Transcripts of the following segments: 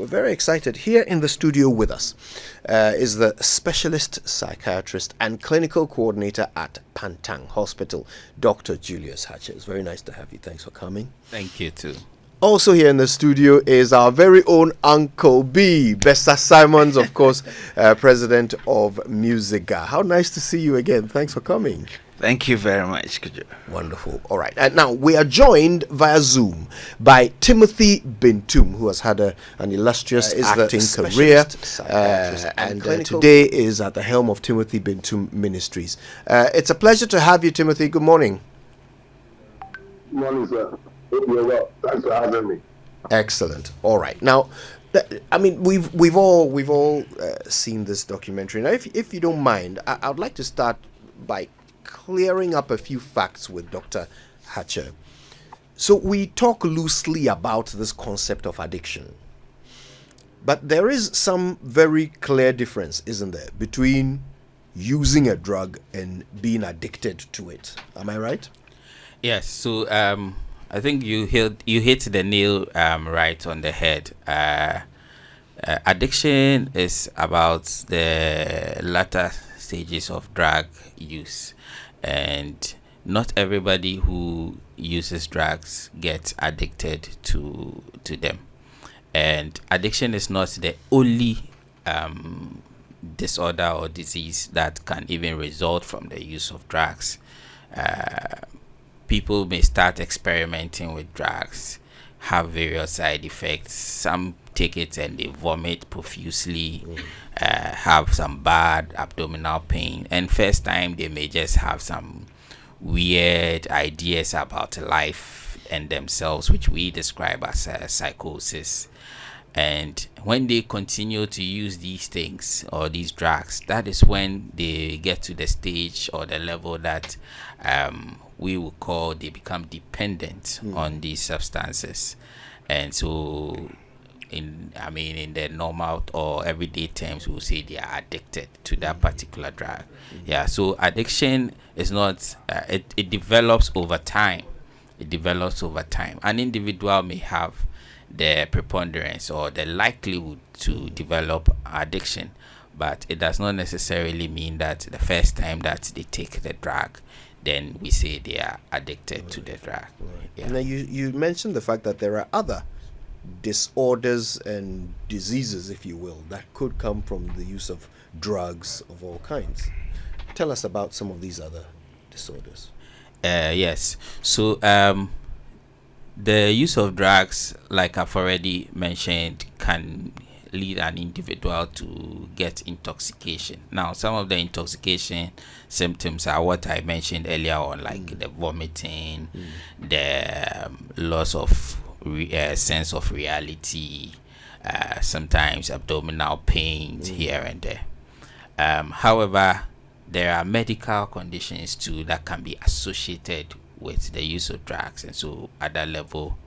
we're very excited. Here in the studio with us is the specialist psychiatrist and clinical coordinator at Pantang Hospital, Dr. Julius Xatse. It's very nice to have you. Thanks for coming. Thank you too. Also here in the studio is our very own Uncle B, Bessa Simons, of course, president of MUSIGA. How nice to see you again. Thanks for coming. Thank you very much. Wonderful. All right. And now we are joined via Zoom by Timothy Bentum, who has had an illustrious acting career, and today is at the helm of Timothy Bentum Ministries. It's a pleasure to have you, Timothy. Good morning. Good morning, sir. Hope you're well. Thanks for having me. Excellent. All right. Now, I mean, we've all seen this documentary. Now, if you don't mind, I'd like to start by clearing up a few facts with Dr. Xatse. So we talk loosely about this concept of addiction, but there is some very clear difference, isn't there, between using a drug and being addicted to it. Am I right? Yes. So I think you hit the nail right on the head. Addiction is about the latter stages of drug use, and not everybody who uses drugs gets addicted to them. And addiction is not the only disorder or disease that can even result from the use of drugs. People may start experimenting with drugs, have various side effects. Some take it and they vomit profusely, have some bad abdominal pain, and first time they may just have some weird ideas about life and themselves, which we describe as psychosis. And when they continue to use these things or these drugs, that is when they get to the stage or the level that we would call they become dependent on these substances. And so in the normal or everyday terms, we'll say they are addicted to that particular drug. Yeah, so addiction is not it develops over time. An individual may have the preponderance or the likelihood to develop addiction, but it does not necessarily mean that the first time that they take the drug, then we say they are addicted to the drug. Right. Yeah. Now you mentioned the fact that there are other disorders and diseases, if you will, that could come from the use of drugs of all kinds. Tell us about some of these other disorders. Yes. So the use of drugs, like I've already mentioned, can lead an individual to get intoxication. Now, some of the intoxication symptoms are what I mentioned earlier on, like the vomiting, the loss of sense of reality, sometimes abdominal pains here and there. However, there are medical conditions too that can be associated with the use of drugs, and so at that level,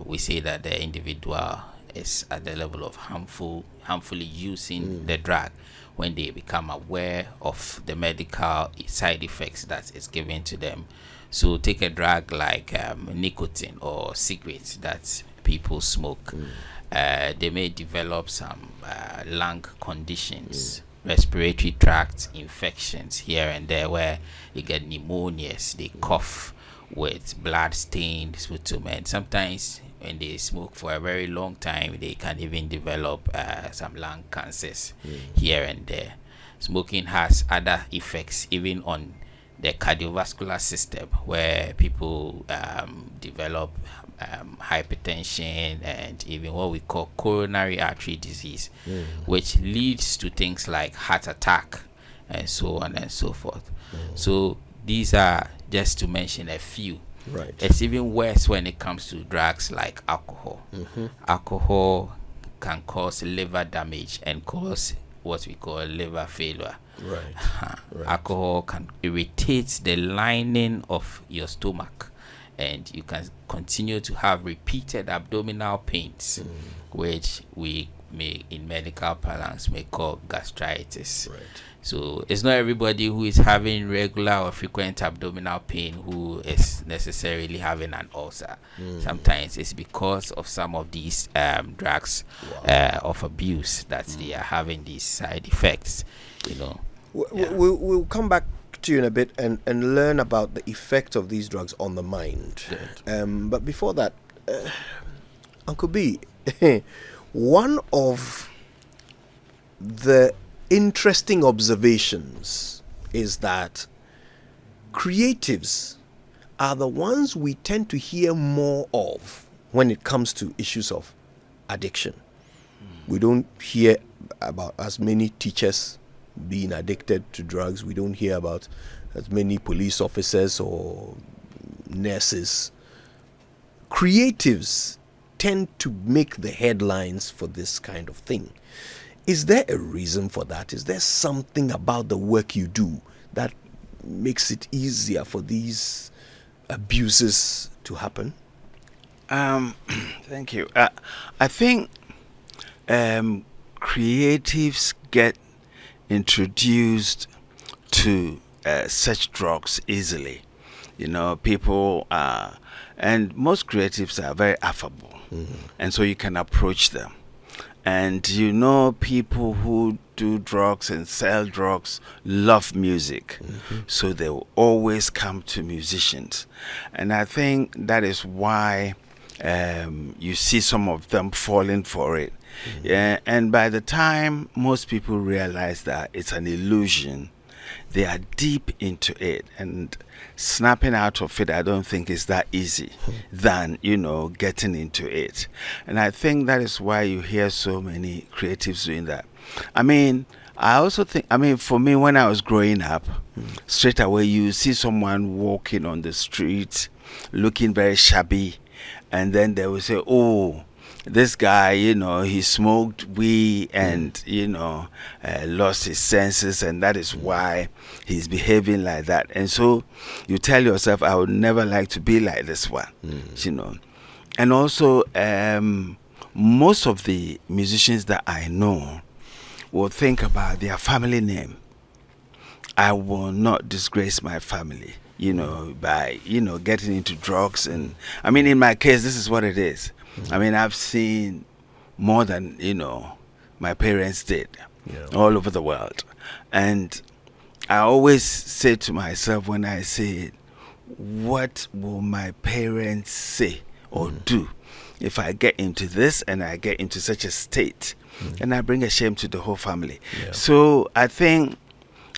we say that the individual is at the level of harmfully using the drug when they become aware of the medical side effects that is given to them. So take a drug like nicotine or cigarettes that people smoke. They may develop some lung conditions, respiratory tract infections here and there, where you get pneumonias, they cough with blood-stained sputum, and sometimes when they smoke for a very long time, they can even develop some lung cancers here and there. Smoking has other effects even on the cardiovascular system, where people develop hypertension and even what we call coronary artery disease, which leads to things like heart attack and so on and so forth. So these are just to mention a few. Right. It's even worse when it comes to drugs like alcohol. Alcohol can cause liver damage and cause what we call liver failure. Right. Alcohol can irritate the lining of your stomach, and you can continue to have repeated abdominal pains, which we in medical parlance may call gastritis. Right. So it's not everybody who is having regular or frequent abdominal pain who is necessarily having an ulcer. Sometimes it's because of some of these drugs of abuse that they are having these side effects, you know. We'll come back to you in a bit and learn about the effect of these drugs on the mind. But before that, Uncle B, one of the interesting observations is that creatives are the ones we tend to hear more of when it comes to issues of addiction. We don't hear about as many teachers being addicted to drugs. We don't hear about as many police officers or nurses. Creatives tend to make the headlines for this kind of thing. Is there a reason for that? Is there something about the work you do that makes it easier for these abuses to happen? Thank you. I think creatives get introduced to such drugs easily. You know, people and most creatives are very affable, and so you can approach them. And you know, people who do drugs and sell drugs love music, so they will always come to musicians. And I think that is why you see some of them falling for it. Yeah, and by the time most people realize that it's an illusion, they are deep into it, and snapping out of it, I don't think is that easy than, you know, getting into it. And I think that is why you hear so many creatives doing that. I mean, I also think, for me, when I was growing up, straight away you see someone walking on the street looking very shabby, and then they will say, oh, this guy, you know, he smoked weed and, you know, lost his senses, and that is why he's behaving like that. And so you tell yourself, I would never like to be like this one, you know. And also, most of the musicians that I know will think about their family name. I will not disgrace my family, you know, by, you know, getting into drugs. And I mean, in my case, this is what it is. I mean, I've seen more than, you know, my parents did all over the world. And I always say to myself when I say it, what will my parents say or do if I get into this and I get into such a state? And I bring a shame to the whole family. So I think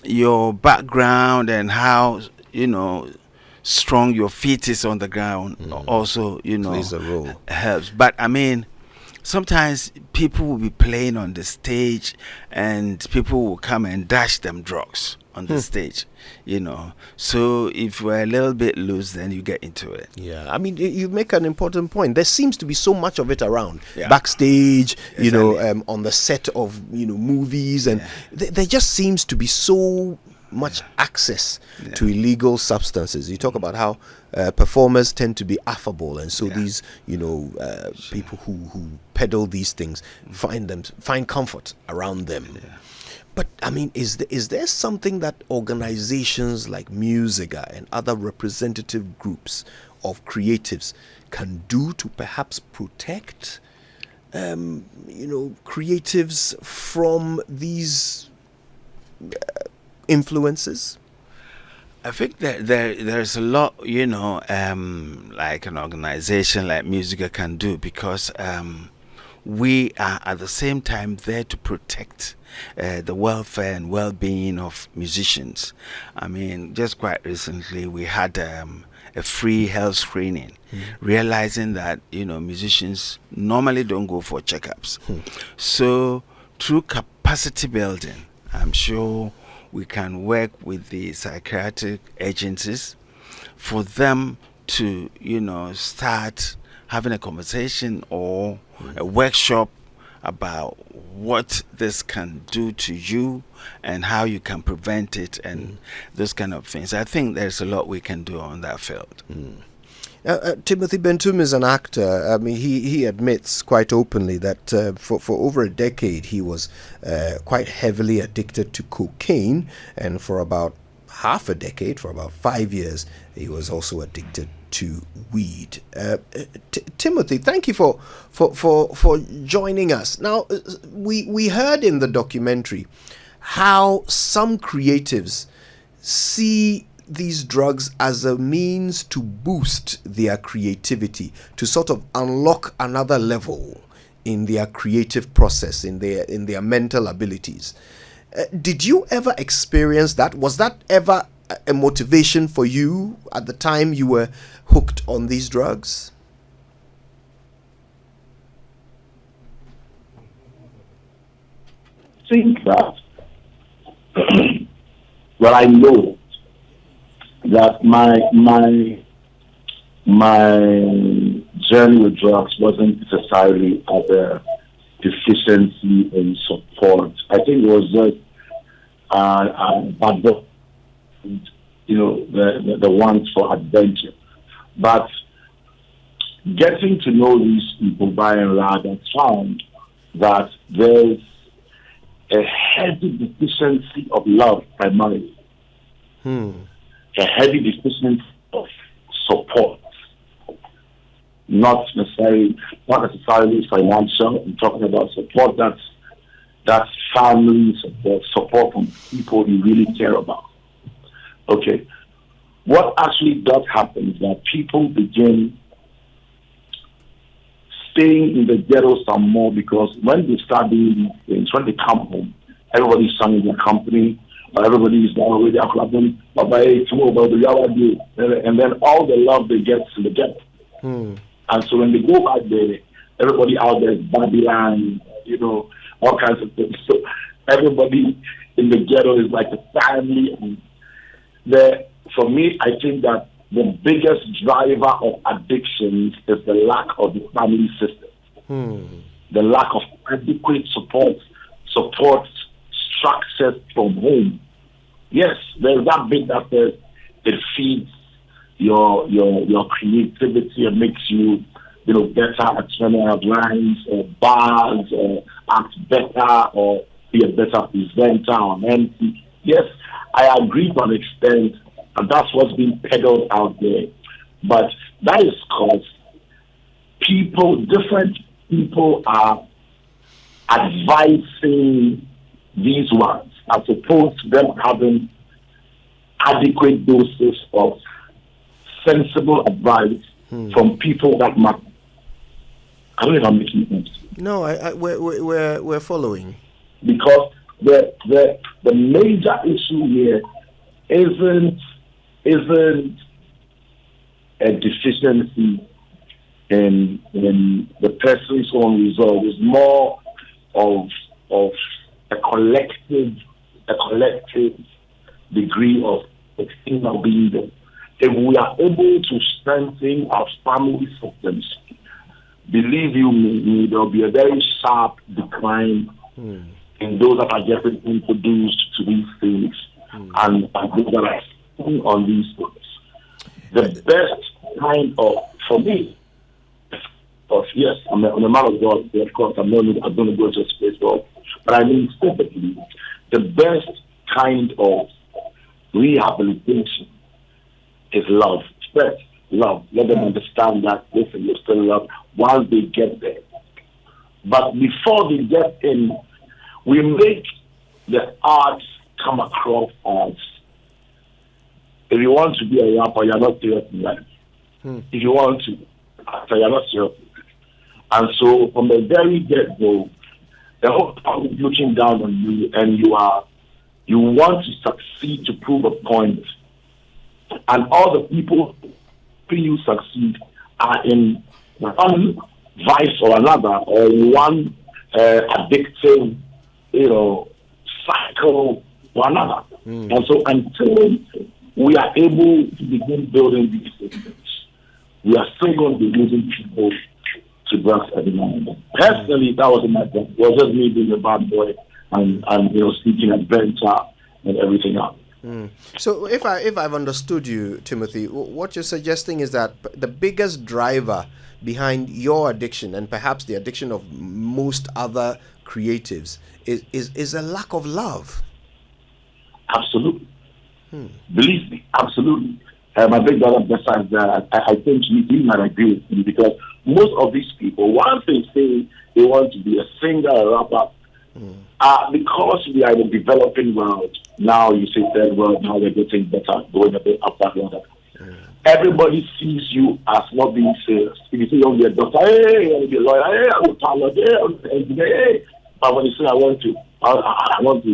your background and how, you know, strong your feet is on the ground also, you know, plays a role. Helps. But I mean, sometimes people will be playing on the stage and people will come and dash them drugs on the stage, you know. So if we're a little bit loose, then you get into it. Yeah, I mean, you make an important point. There seems to be so much of it around backstage, you know, on the set of, you know, movies, and there just seems to be so much access to illegal substances. You talk about how performers tend to be affable, and so these, you know, people who peddle these things find comfort around them. But I mean, is there something that organizations like MUSIGA and other representative groups of creatives can do to perhaps protect, you know, creatives from these influences? I think that there's a lot, you know, like an organization like MUSIGA can do, because we are at the same time there to protect the welfare and well-being of musicians. I mean, just quite recently we had a free health screening, realizing that, you know, musicians normally don't go for checkups. So through capacity building, I'm sure we can work with the psychiatric agencies for them to, you know, start having a conversation or a workshop about what this can do to you and how you can prevent it and those kind of things. I think there's a lot we can do on that field. Timothy Bentum is an actor. I mean, he admits quite openly that for over a decade he was quite heavily addicted to cocaine, and for about half a decade, for about 5 years, he was also addicted to weed. Timothy, thank you for joining us. Now, we heard in the documentary how some creatives see these drugs as a means to boost their creativity, to sort of unlock another level in their creative process, in their mental abilities. Did you ever experience that? Was that ever a motivation for you at the time you were hooked on these drugs? Think that well, I know that my journey with drugs wasn't necessarily as a deficiency in support. I think it was just the want for adventure. But getting to know these people by and large, I found that there's a heavy deficiency of love primarily. A heavy deficiency of support. Not necessarily financial. I'm talking about support that's family support from people you really care about. Okay. What actually does happen is that people begin staying in the ghetto some more, because when they start doing these things, when they come home, everybody's sung in their company, or everybody's down with their clubbing, and then all the love they get to the ghetto. And so when they go back there, everybody out there is Babylon, all kinds of things. So everybody in the ghetto is like a family. And for me, I think that the biggest driver of addictions is the lack of the family system. The lack of adequate support structures from home. Yes, there's that bit that says it feeds your creativity and makes you better at turning out lines or bars or act better or be a better presenter or MC. Yes, I agree to an extent, and that's what's being peddled out there. But that is because different people are advising these ones as opposed to them having adequate doses of sensible advice from people that matter. I don't know if I'm making sense. No, we're following. Because the major issue here isn't a deficiency in the person's own resolve. It's more of a collective degree of external being there. If we are able to strengthen our family systems, believe you me, there will be a very sharp decline in those that are getting introduced to these things and those that are sitting on these things. The best kind of, for me, yes, I'm a man of God, of course, I'm going to go to a space, but I mean, specifically, the best kind of rehabilitation is love. First, love. Let them understand that listen, you're still loved once they get there. But before they get in, we make the arts come across as, if you want to be a rapper, you're not serious in life. If you want to, you're not serious. And so from the very get-go, the whole time is looking down on you, and you want to succeed to prove a point. And all the people who you succeed are in one vice or another, or one addictive, cycle or another. And so until we are able to begin building these systems, we are still going to be losing people to drugs every now and then. Personally, that wasn't my point. It was just me being a bad boy and speaking at Bentum and everything else. So if I've understood you, Timothy, what you're suggesting is that the biggest driver behind your addiction and perhaps the addiction of most other creatives is a lack of love. Absolutely. Believe me, absolutely. My big brother Bessa is that I think he might agree with me, because most of these people, once they say they want to be a singer, a rapper, because we are in a developing world, now you say third world, now we're getting better, going a bit up that ladder. Everybody sees you as not being serious. If you say you want to be a doctor, hey, I want to be a lawyer, hey, I want to pilot, hey, I want to be an engineer, hey. But when you say I want to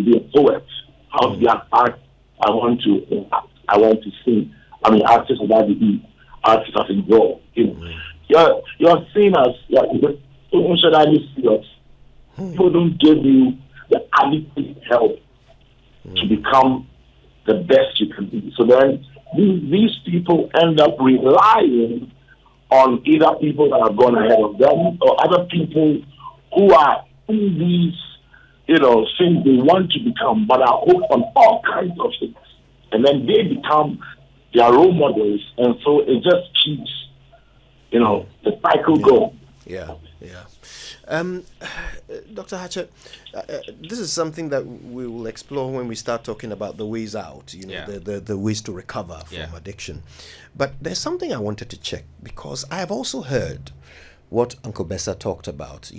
be a poet, I want to be an art, I want to sing. I mean, artists without the E, artists as in draw. You're seen as should I be serious? People don't give you the adequate help to become the best you can be. So then these people end up relying on either people that have gone ahead of them or other people who are in these, things they want to become, but are hooked on all kinds of things. And then they become their role models, and so it just keeps, the cycle going. Yeah. Dr. Xatse, this is something that we will explore when we start talking about the ways out, the ways to recover from addiction. But there's something I wanted to check, because I have also heard what Uncle Bessa talked about,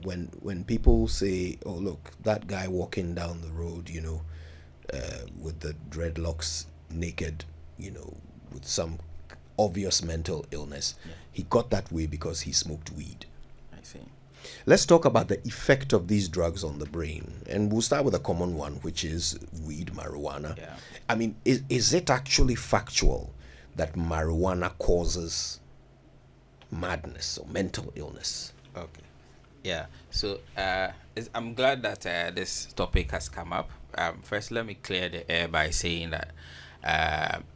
when people say, oh, look, that guy walking down the road, with the dreadlocks, naked, with some obvious mental illness. Yeah. He got that way because he smoked weed. I see. Let's talk about the effect of these drugs on the brain. And we'll start with a common one, which is weed, marijuana. Yeah. I mean, is it actually factual that marijuana causes madness or mental illness? Okay. Yeah. So I'm glad that this topic has come up. First, let me clear the air by saying that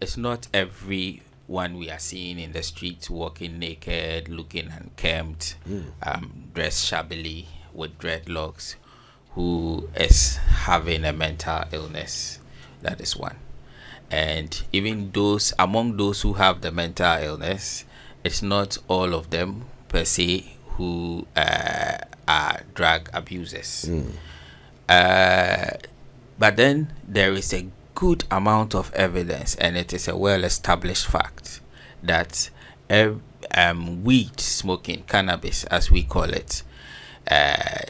it's not everyone we are seeing in the streets walking naked, looking unkempt, dressed shabbily with dreadlocks, who is having a mental illness. That is one. And even among those who have the mental illness, it's not all of them per se who are drug abusers. But then there is a good amount of evidence, and it is a well-established fact, that weed smoking, cannabis as we call it,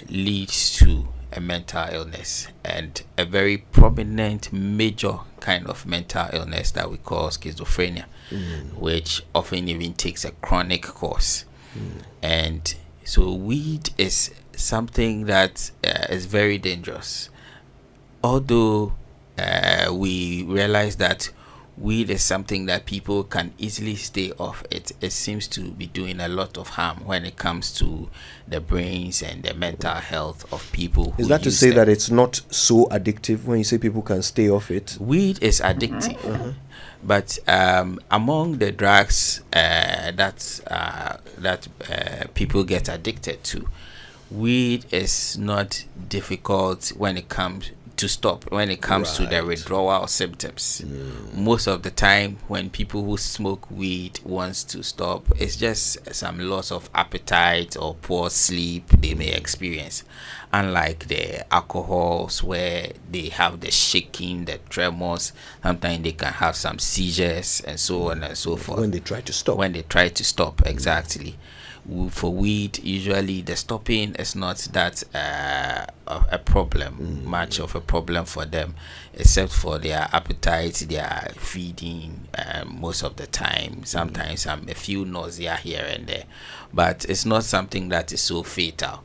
leads to a mental illness, and a very prominent major kind of mental illness that we call schizophrenia, which often even takes a chronic course. And so weed is something that is very dangerous. Although we realize that weed is something that people can easily stay off, it seems to be doing a lot of harm when it comes to the brains and the mental health of people who is that to use say them. that it's not so addictive when you say people can stay off it? Weed is addictive, but among the drugs that people get addicted to, weed is not difficult when it comes to stop, when it comes to the withdrawal symptoms. Most of the time when people who smoke weed wants to stop, it's just some loss of appetite or poor sleep they may experience, unlike the alcohols where they have the shaking, the tremors. Sometimes they can have some seizures and so on and so forth When they try to stop. Exactly. For weed, usually the stopping is not that a problem, much of a problem for them, except for their appetite, their feeding most of the time. Sometimes a few nausea here and there, but it's not something that is so fatal.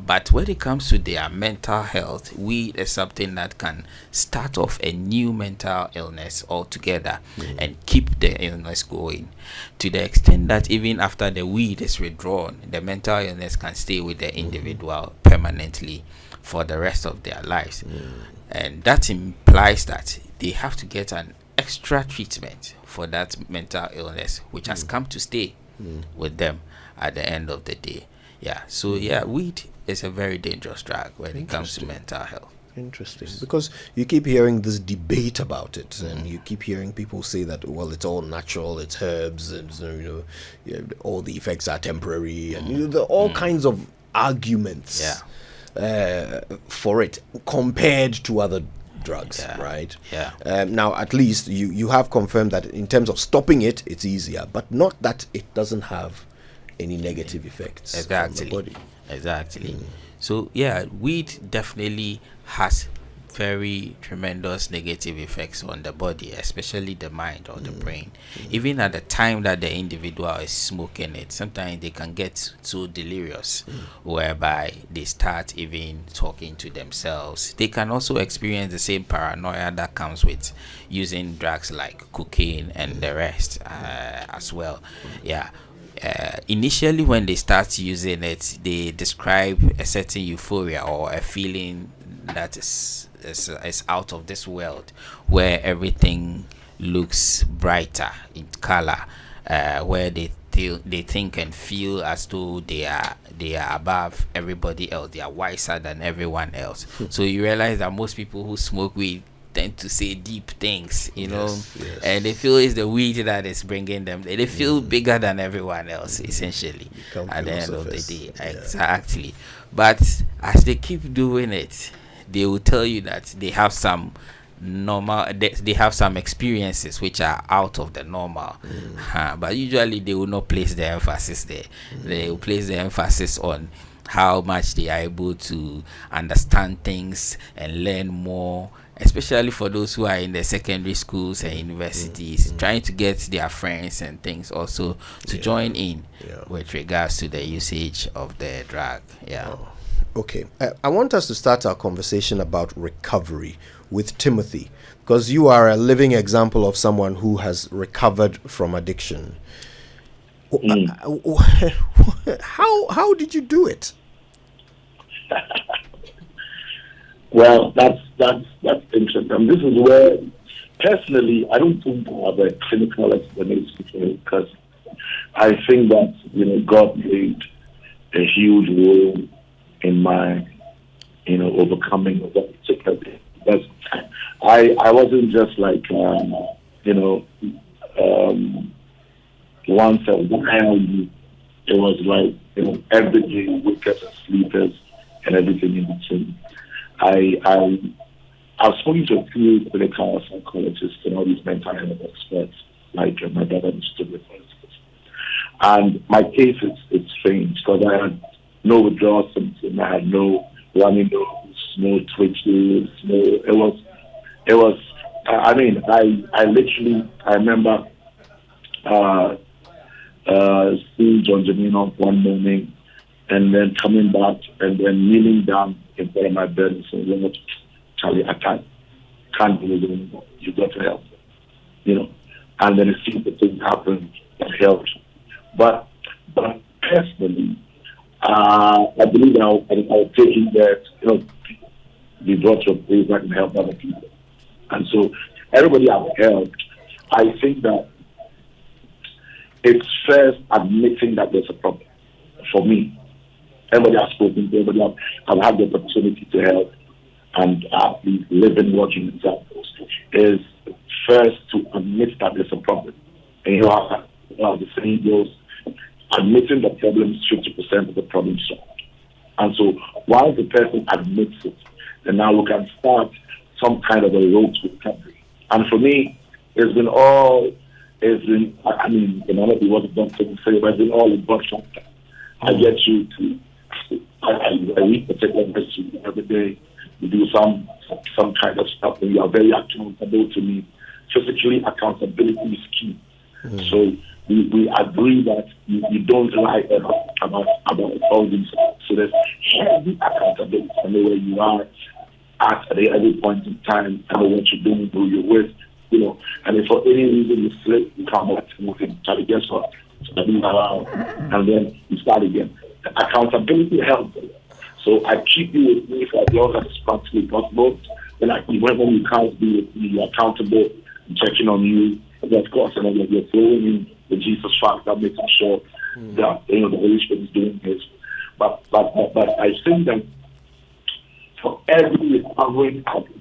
But when it comes to their mental health, weed is something that can start off a new mental illness altogether and keep the illness going, to the extent that even after the weed is withdrawn, the mental illness can stay with the individual permanently for the rest of their lives. And that implies that they have to get an extra treatment for that mental illness, which has come to stay with them at the end of the day. Yeah, so weed is a very dangerous drug when it comes to mental health. Interesting, because you keep hearing this debate about it, and you keep hearing people say that, well, it's all natural, it's herbs, and all the effects are temporary, and there are all kinds of arguments for it compared to other drugs, right? Now, at least you have confirmed that in terms of stopping it, it's easier, but not that it doesn't have any negative effects on the body. Exactly. So weed definitely has very tremendous negative effects on the body, especially the mind or the brain. Even at the time that the individual is smoking it, sometimes they can get so delirious whereby they start even talking to themselves. They can also experience the same paranoia that comes with using drugs like cocaine and the rest as well. Initially, when they start using it, they describe a certain euphoria or a feeling that is out of this world, where everything looks brighter in color, where they think and feel as though they are above everybody else, they are wiser than everyone else. So you realize that most people who smoke weed tend to say deep things, and they feel it's the weed that is bringing them. They feel bigger than everyone else, essentially, at the end of the day. Exactly. But as they keep doing it, they will tell you that they have some they have some experiences which are out of the normal, but usually they will not place the emphasis there. They will place the emphasis on how much they are able to understand things and learn more, especially for those who are in the secondary schools and universities, trying to get their friends and things also to join in with regards to the usage of the drug. Okay, I want us to start our conversation about recovery with Timothy, because you are a living example of someone who has recovered from addiction. How did you do it? Well, that's interesting. This is where, personally, I don't think I have a clinical explanation for it, because I think that God played a huge role in my overcoming of that particular thing. Because I wasn't just like once a while. It was like every day, wickets and sleepers and everything in between. I've spoken to a few clinical psychologists and all these mental health experts, like my brother Mr. for instance. And my case is strange, because I had no withdrawal symptoms, I had no running nose, no twitches, it was I remember seeing John Janino one morning, and then coming back and then kneeling down in front of my bed and saying, Charlie, I can't do it anymore. You got to help. And then it seems that things happen that helped. But personally, I believe I'll take in that, be brought to a place that can help other people. And so everybody I've helped, I think that it's first admitting that there's a problem for me. Everybody I've spoken to, everybody I've had the opportunity to help, and I've been living, watching examples, is first to admit that there's a problem. And how the saying goes, admitting the problem is 50% of the problem solved. And so while the person admits it, then now we can start some kind of a road to recovery. And for me, it might not be what the doctor would say, but it's been all in one chapter. I get you to, I read particular messages every day. We do some kind of stuff, and you are very accountable to me. Physically, accountability is key. So we agree that you don't lie about all these. So there's heavy accountability. I know where you are at every point in time. I know what you're doing, who you're with, And if for any reason you slip, you come back to moving. Charlie, guess what? And then you start again. The accountability helps. So I keep you with me for as long as possibly possible. When you can't be with me, you're accountable, I'm checking on you. And of course, and then you're flowing in the Jesus fact that makes sure that the Holy Spirit is doing this. But I think that for every recovering addict,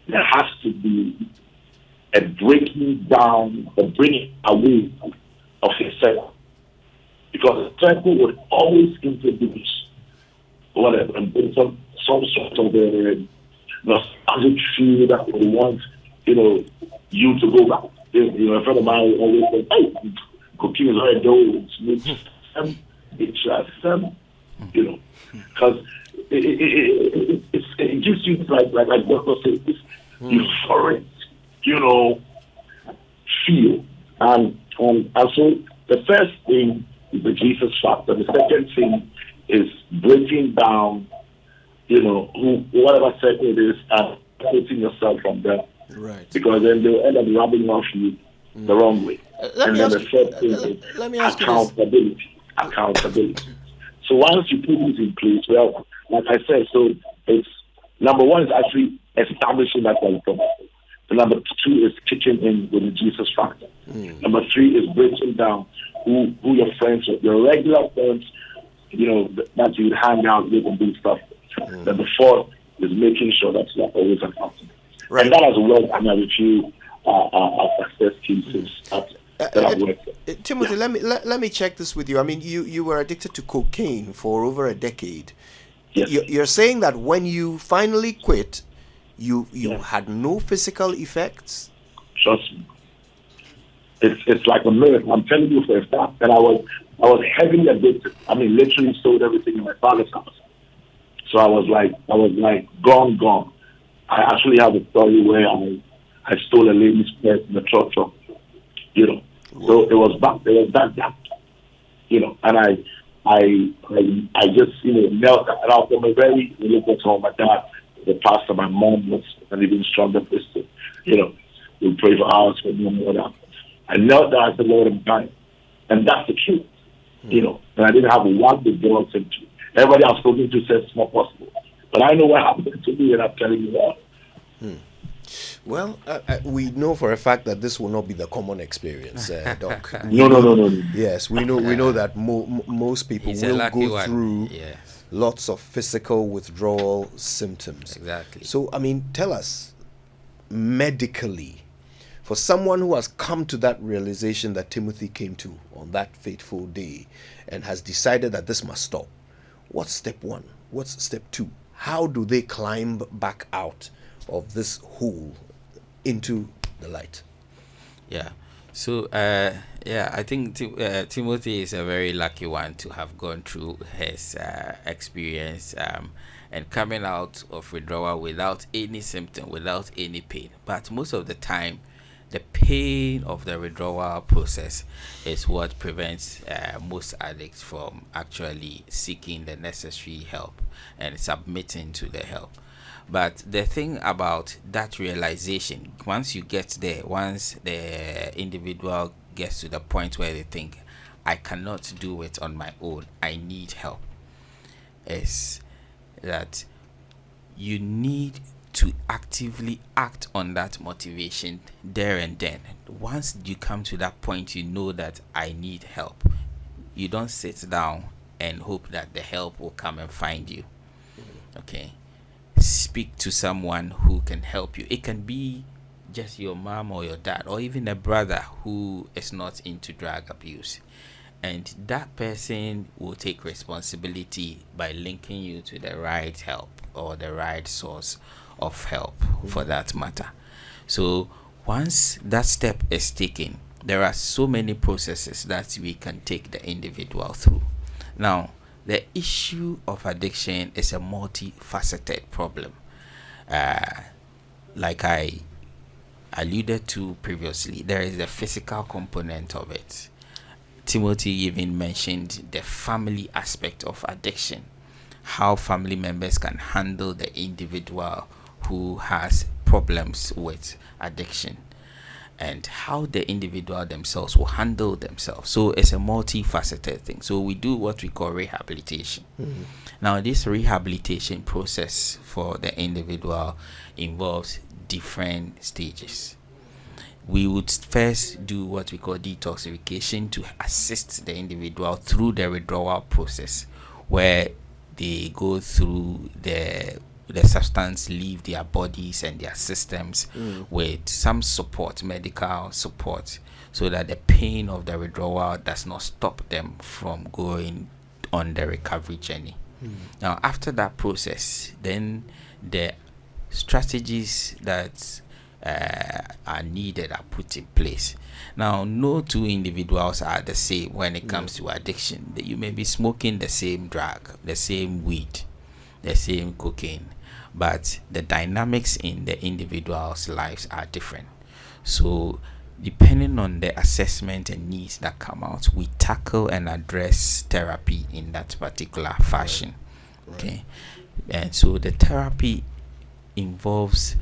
there has to be a breaking down, a bringing away of yourself. Because the circle would always introduce whatever, and bring some sort of a nostalgic feel that would want, you to go back. A friend of mine always said, hey, cooking is very dull, it's some, because it gives you like Dr. said, this euphoric, feel. And so the first thing is the Jesus factor. The second thing is breaking down, whatever circle it is, and putting yourself from there. Right. Because then they'll end up rubbing off you the wrong way. And then the third thing is accountability. So once you put this in place, well, like I said, so it's number one is actually establishing that problem. The number two is kicking in with the Jesus factor. Number three is breaking down who your friends are, your regular friends, that you hang out with and do stuff. Then the fourth is making sure that you are always accountable. Right. And that has worked, and a few success cases that have worked. Timothy, let me check this with you. I mean, you were addicted to cocaine for over a decade. Yes. You're saying that when you finally quit, you had no physical effects? Trust me. It's like a miracle. I'm telling you for a fact that I was heavily addicted. I mean, literally sold everything in my father's house. So I was like gone. I actually have a story where I stole a lady's purse in the truck. So it was that gap, and I just knelt and I was from a very religious home. My dad, the pastor, my mom was an even stronger Christian. We pray for hours for me and all that. I knelt down, I said, Lord, I'm dying. And that's the truth. And I didn't have one withdrawal symptom. Everybody I've spoken to says it's not possible. But I know what happened to me, and I'm telling you what. Well, we know for a fact that this will not be the common experience, Doc. No. Yes, we know that most people will go through lots of physical withdrawal symptoms. Exactly. So, I mean, tell us, medically, for someone who has come to that realization that Timothy came to on that fateful day and has decided that this must stop, what's step one? What's step two? How do they climb back out of this hole into the light? Yeah. So, I think Timothy is a very lucky one to have gone through his experience and coming out of withdrawal without any symptom, without any pain. But most of the time, the pain of the withdrawal process is what prevents most addicts from actually seeking the necessary help and submitting to the help. But the thing about that realization, once you get there, once the individual gets to the point where they think, I cannot do it on my own, I need help, is that you need to actively act on that motivation there and then. Once you come to that point, you know that I need help. You don't sit down and hope that the help will come and find you. Okay? Speak to someone who can help you. It can be just your mom or your dad or even a brother who is not into drug abuse. And that person will take responsibility by linking you to the right help or the right source of help for that matter. So once that step is taken, there are so many processes that we can take the individual through. Now, the issue of addiction is a multifaceted problem. Like I alluded to previously, there is the physical component of it. Timothy even mentioned the family aspect of addiction, how family members can handle the individual who has problems with addiction, and how the individual themselves will handle themselves. So it's a multifaceted thing. So we do what we call rehabilitation. Now, this rehabilitation process for the individual involves different stages. We would first do what we call detoxification to assist the individual through the withdrawal process, where they go through the the substance leave their bodies and their systems with some support, medical support, so that the pain of the withdrawal does not stop them from going on the recovery journey. Now, after that process, then the strategies that are needed are put in place. Now, no two individuals are the same when it comes to addiction. You may be smoking the same drug, the same weed, the same cocaine, but the dynamics in the individual's lives are different. So depending on the assessment and needs that come out, we tackle and address therapy in that particular fashion. Okay. And so the therapy involves,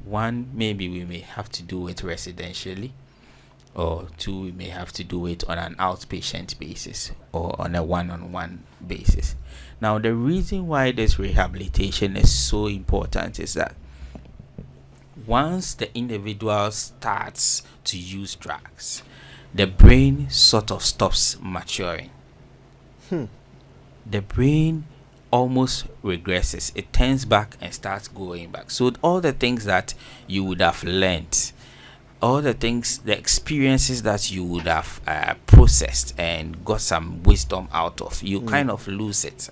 one, maybe we may have to do it residentially, or two, we may have to do it on an outpatient basis or on a one-on-one basis. Now, the reason why this rehabilitation is so important is that once the individual starts to use drugs, the brain sort of stops maturing. The brain almost regresses. It turns back and starts going back. So all the things that you would have learned, all the things, the experiences that you would have processed and got some wisdom out of, you kind of lose it.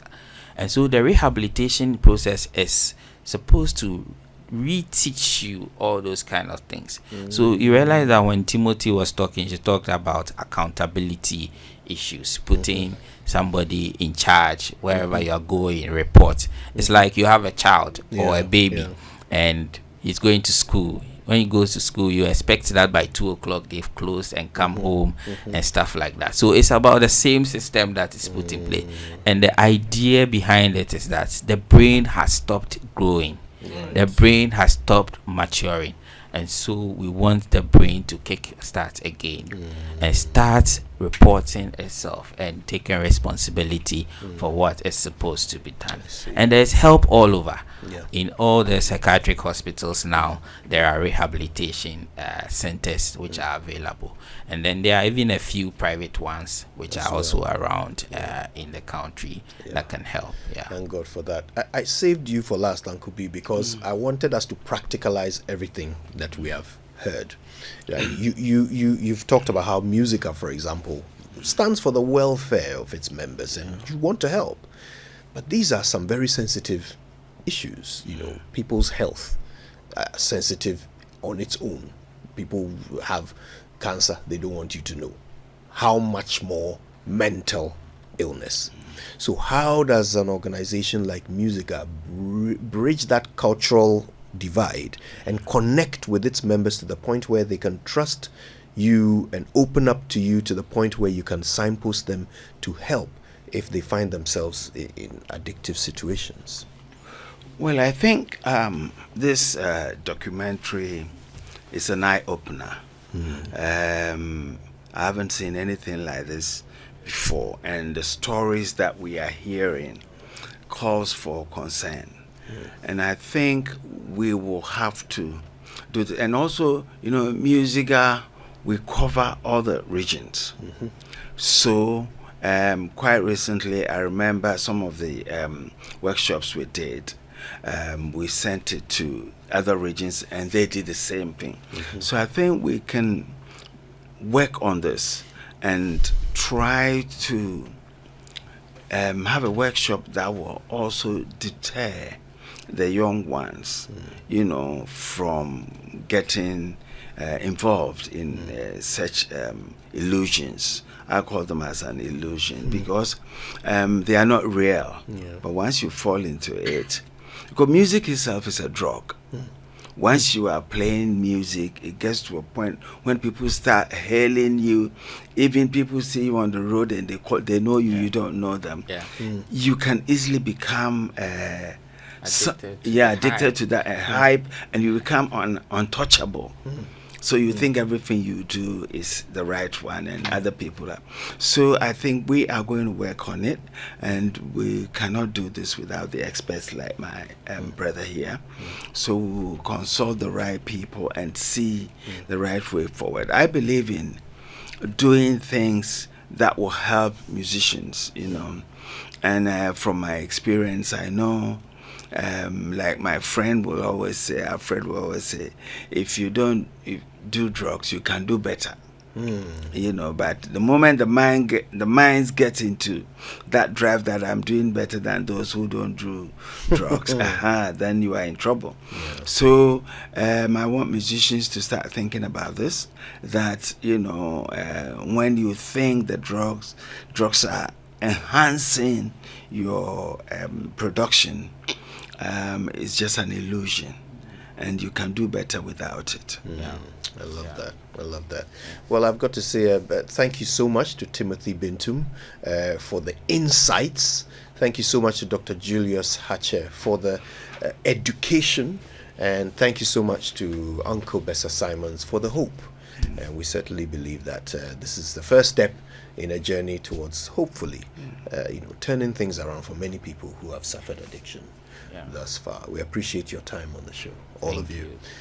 And so the rehabilitation process is supposed to reteach you all those kind of things. So you realize that when Timothy was talking, she talked about accountability issues, putting somebody in charge wherever you are going, report. It's like you have a child or a baby and he's going to school. When he goes to school, you expect that by 2 o'clock they've closed and come home and stuff like that. So it's about the same system that is put in place. And the idea behind it is that the brain has stopped growing. The brain has stopped maturing. And so we want the brain to kick start again and start reporting itself and taking responsibility for what is supposed to be done. And there's help all over. In all the psychiatric hospitals now, there are rehabilitation centers which are available. And then there are even a few private ones which are also around in the country that can help. Thank God for that. I saved you for last, Uncle B, because I wanted us to practicalize everything that we have heard. You've talked about how MUSIGA, for example, stands for the welfare of its members, and you want to help. But these are some very sensitive issues, people's health, sensitive on its own. People have cancer, they don't want you to know. How much more mental illness? So how does an organization like MUSIGA bridge that cultural divide and connect with its members to the point where they can trust you and open up to you to the point where you can signpost them to help if they find themselves in addictive situations? Well, I think this documentary is an eye-opener. I haven't seen anything like this before, and the stories that we are hearing calls for concern. And I think we will have to do it. And also, MUSIGA, we cover all the regions. So quite recently, I remember some of the workshops we did. We sent it to other regions and they did the same thing. So I think we can work on this and try to have a workshop that will also deter the young ones, from getting involved in such illusions. I call them as an illusion because they are not real. But once you fall into it, because music itself is a drug. Once you are playing music, it gets to a point when people start hailing you. Even people see you on the road and they know you, you don't know them. You can easily become addicted to that hype, and you become untouchable. So you think everything you do is the right one and other people are. So I think we are going to work on it, and we cannot do this without the experts like my brother here. So we'll consult the right people and see the right way forward. I believe in doing things that will help musicians, and from my experience, I know Like my friend will always say, our friend will always say, if you don't do drugs, you can do better. You know, but the moment the minds get into that drive that I'm doing better than those who don't do drugs, then you are in trouble. Yeah. So I want musicians to start thinking about this, that, you know, when you think the drugs are enhancing your production, it's just an illusion, and you can do better without it. I love that. I love that. Well, I've got to say thank you so much to Timothy Bentum for the insights. Thank you so much to Dr. Julius Xatse for the education. And thank you so much to Uncle Bessa Simons for the hope. And we certainly believe that this is the first step in a journey towards, hopefully, turning things around for many people who have suffered addiction thus far. We appreciate your time on the show, all of you.